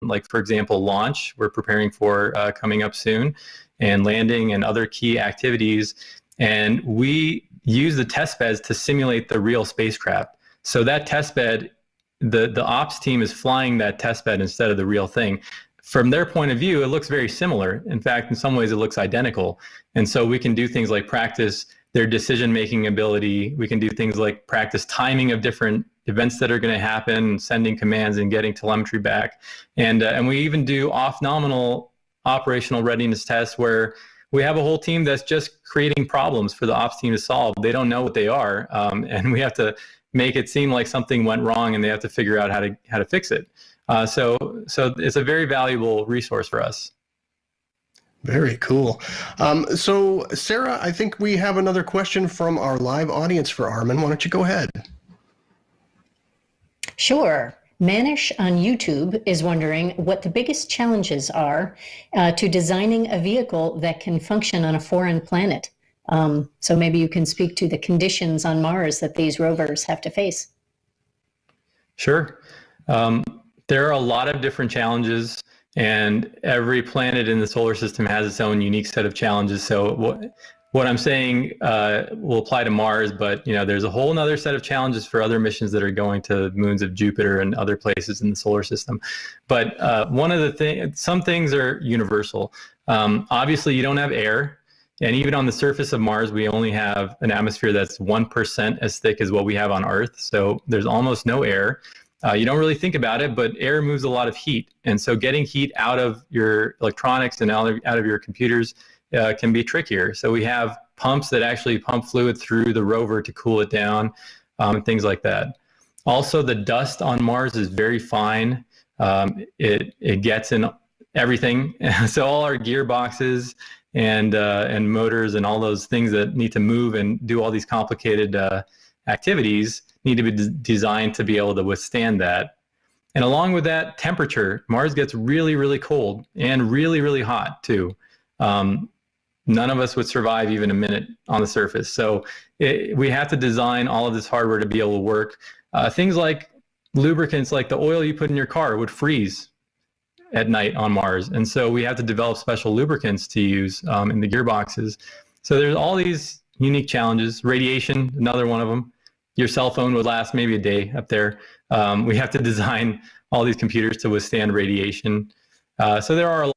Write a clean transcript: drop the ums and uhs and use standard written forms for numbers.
like, for example, launch we're preparing for coming up soon, and landing and other key activities. And we use the test beds to simulate the real spacecraft. So that test bed, the ops team is flying that test bed instead of the real thing. From their point of view, it looks very similar. In fact, in some ways, it looks identical. And so we can do things like practice their decision-making ability. We can do things like practice timing of different events that are going to happen, sending commands and getting telemetry back. And we even do off-nominal operational readiness tests where we have a whole team that's just creating problems for the ops team to solve. They don't know what they are, and we have to make it seem like something went wrong, and they have to figure out how to fix it. So it's a very valuable resource for us. Very cool. So Sarah, I think we have another question from our live audience for Armin. Why don't you go ahead? Sure. Manish on YouTube is wondering what the biggest challenges are to designing a vehicle that can function on a foreign planet. So maybe you can speak to the conditions on Mars that these rovers have to face. Sure. There are a lot of different challenges, and every planet in the solar system has its own unique set of challenges. So what I'm saying will apply to Mars, but there's a whole other set of challenges for other missions that are going to moons of Jupiter and other places in the solar system. But some things are universal. Obviously, you don't have air. And even on the surface of Mars, we only have an atmosphere that's 1% as thick as what we have on Earth. So there's almost no air. You don't really think about it, but air moves a lot of heat. And so getting heat out of your electronics and out of your computers can be trickier. So we have pumps that actually pump fluid through the rover to cool it down, and things like that. Also, the dust on Mars is very fine. It gets in everything. So all our gearboxes and motors and all those things that need to move and do all these complicated activities need to be designed to be able to withstand that. And along with that, temperature. Mars gets really, really cold and really, really hot too. None of us would survive even a minute on the surface. So we have to design all of this hardware to be able to work. Things like lubricants, like the oil you put in your car, would freeze at night on Mars. And so we have to develop special lubricants to use in the gearboxes. So there's all these unique challenges. Radiation, another one of them. Your cell phone would last maybe a day up there. We have to design all these computers to withstand radiation. So there are a